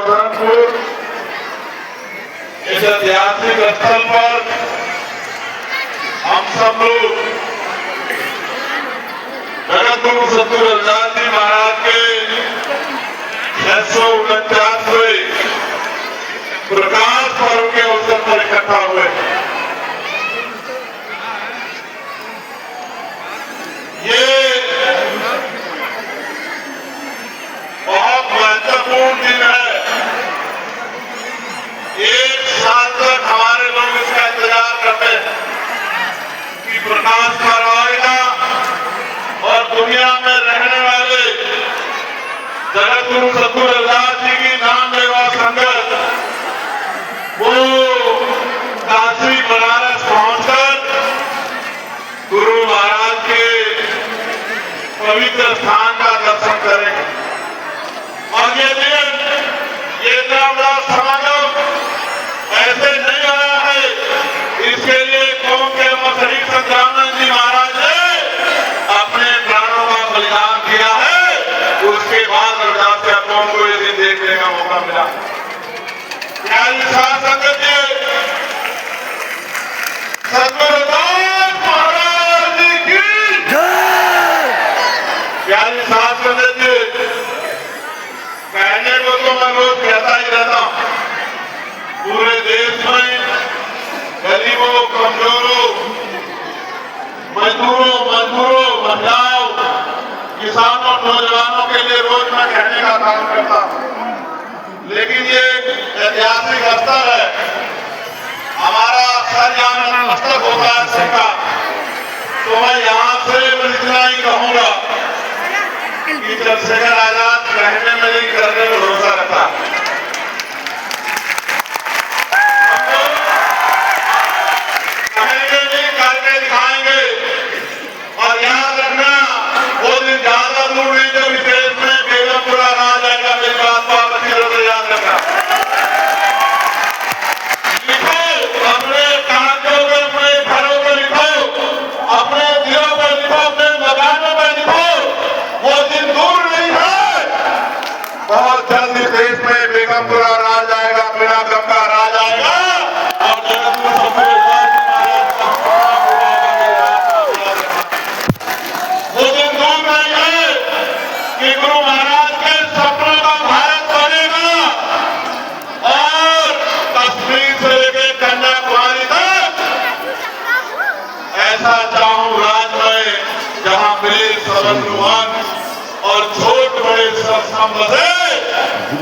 धर्मपुर इस ऐतिहासिक स्थल पर हम सब लोग जगत गुरु सतगुरु रविदास जी महाराज के 649वें प्रकाश पर्व के अवसर पर इकट्ठा हुए। ये बहुत महत्वपूर्ण दिन है। एक साल तक हमारे लोग इसका इंतजार करते हैं कि प्रकाश पर्व आएगा और दुनिया में रहने वाले जगत गुरु सतगुरु रविदास जी की नाम लेवा संगत वो काशी बनारस पहुंचकर गुरु महाराज के पवित्र स्थान का दर्शन करेंगे। और ये दिन, ये इतना बड़ा समागम ऐसे नहीं आया है। इसके लिए कौम के शहीद संग्रामानंद जी महाराज ने अपने प्राणों का बलिदान किया है। उसके बाद रविदास का कौम को ये दिन देखने का मौका मिला। प्यारी साथ संगत जी, सतगुरु रविदास महाराज जी की जय। प्यारी साथ संगत जी, कहने को तो मैं रोज कहता ही रहता हूं, पूरे देश में गरीबों, कमजोरों, मजदूरों, महिलाओं, किसानों, नौजवानों के लिए रोज मैं कहने का काम करता हूं। लेकिन ये ऐतिहासिक स्थल है, हमारा सर यहाँ मस्तक होता है सबका। तो मैं यहाँ से इतना ही कहूंगा कि चंद्रशेखर आजाद कहने में नहीं, करने में भरोसा रखता। कहेंगे नहीं, करके दिखाएंगे। और याद रखना, वो दिन ज्यादा दूर नहीं जब इस देश में बेगमपुरा राज आएगा। मेरी बात को आप अच्छी तरह से याद रखना। लिखो, अपने कागजों पे, अपने घरों पर लिखो, अपने दिलों पर लिखो, अपने मकानों पर लिखो। वो दिन दूर नहीं है। बहुत जल्द इस देश में बेगमपुरा राज आएगा, बिना गम का राज आएगा। और जगत गुरु सतगुरु रविदास जी महाराज का वो दिन दूर नहीं है कि गुरु महाराज के सपनों का भारत बनेगा। और कश्मीर से लेकर कन्याकुमारी तक ऐसा चाहूं राज में, जहां मिले सबनुमान और छोट बड़े सब संबंधे,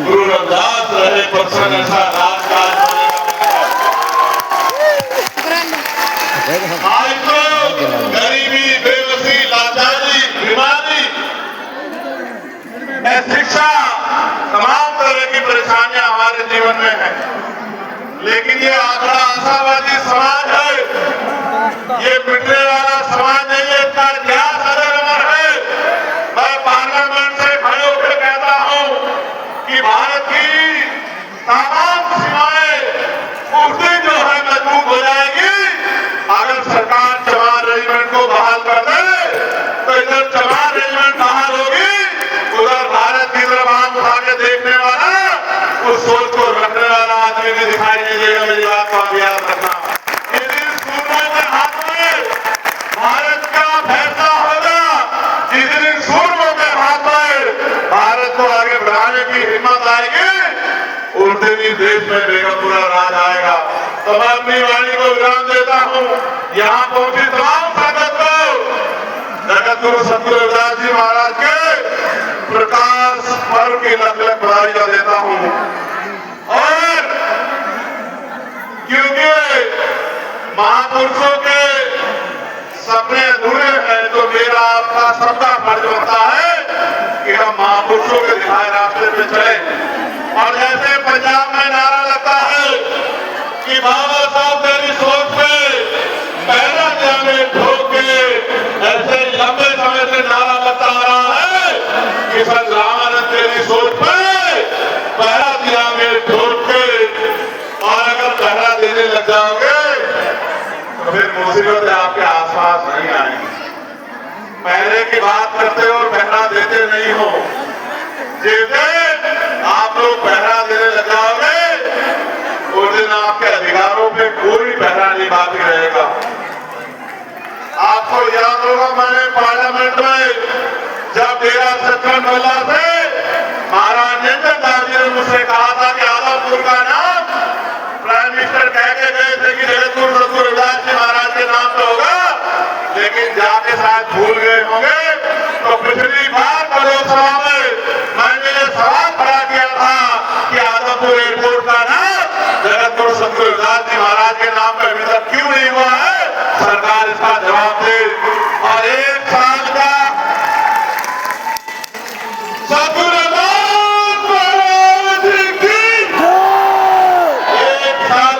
गुरु रविदास रहे प्रसन्न, ऐसा राजकाज बनेगा। आज तो गरीबी, बेबसी, लाचारी, बीमारी, शिक्षा, तमाम तरह की परेशानियां हमारे जीवन में है। लेकिन ये आंकड़ा आशावादी समाज है, ये मिटने वाला समाज नहीं है। इसका इतिहास अजर अमर है। मैं पार्लियामेंट से खड़े होकर कहता हूं कि भारत की तमाम सीमाएं उस दिन जो है मजबूत हो जाएगी अगर सरकार चमार रेजिमेंट को बहाल कर दे। तो इधर चमार रेजिमेंट बहाल होगी, उधर भारत की तरफ आंख उठा के देखने वाला, उस सोच को रखने वाला आदमी भी दिखाई नहीं देगा। मेरी बात को आप याद रखना। इस दिन सूर्यों के हाथ में भारत का फैसला होगा। जिस दिन सूर्यों के हाथ में भारत को आगे बढ़ाने की हिम्मत आएगी, उस दिन इस देश में बेगमपुरा राज आएगा। तो मैं अपनी वाणी को विराम देता हूं। यहाँ पहुंची तमाम संगत को जगत गुरु सतगुरु रविदास जी महाराज के प्रकाश पर्व की लख लख बधाइयां देता हूं। और क्योंकि महापुरुषों के सपने अधूरे हैं, तो मेरा आपका सबका फर्ज बनता है कि हम महापुरुषों के दिखाए रास्ते पे चले। और जैसे पंजाब में नारा लगता है कि बाबा साहब तेरी सोच पे पहला जाने ठोक के, ऐसे लंबे समय से नारा लगता आ रहा है कि संग्रामानंद तेरी सोच पे पहरा दियागे ठोक के। और अगर पहरा देने लग जाओगे तो फिर मुसीबतें आपके आसपास नहीं आएंगी। पहरे की बात करते हो और पहरा देते नहीं हो। जिस दिन आप लोग पहरा देने खाली बाकी रहेगा। आपको याद होगा मैंने पार्लियामेंट में जब डेरा सचखंड बल्ला से महाराज नेंद्रदास जी ने मुझसे कहा था कि आदमपुर का नाम प्राइम मिनिस्टर कह के गए थे कि जगतगुरु सतगुरु रविदास जी महाराज के नाम पे होगा, लेकिन जाके शायद भूल गए होंगे। तो पिछली बार लोकसभा में मैंने ये सवाल खड़ा किया था कि आदमपुर एयरपोर्ट का नाम जगतगुरु सतगुरु रविदास जी महाराज के नाम पे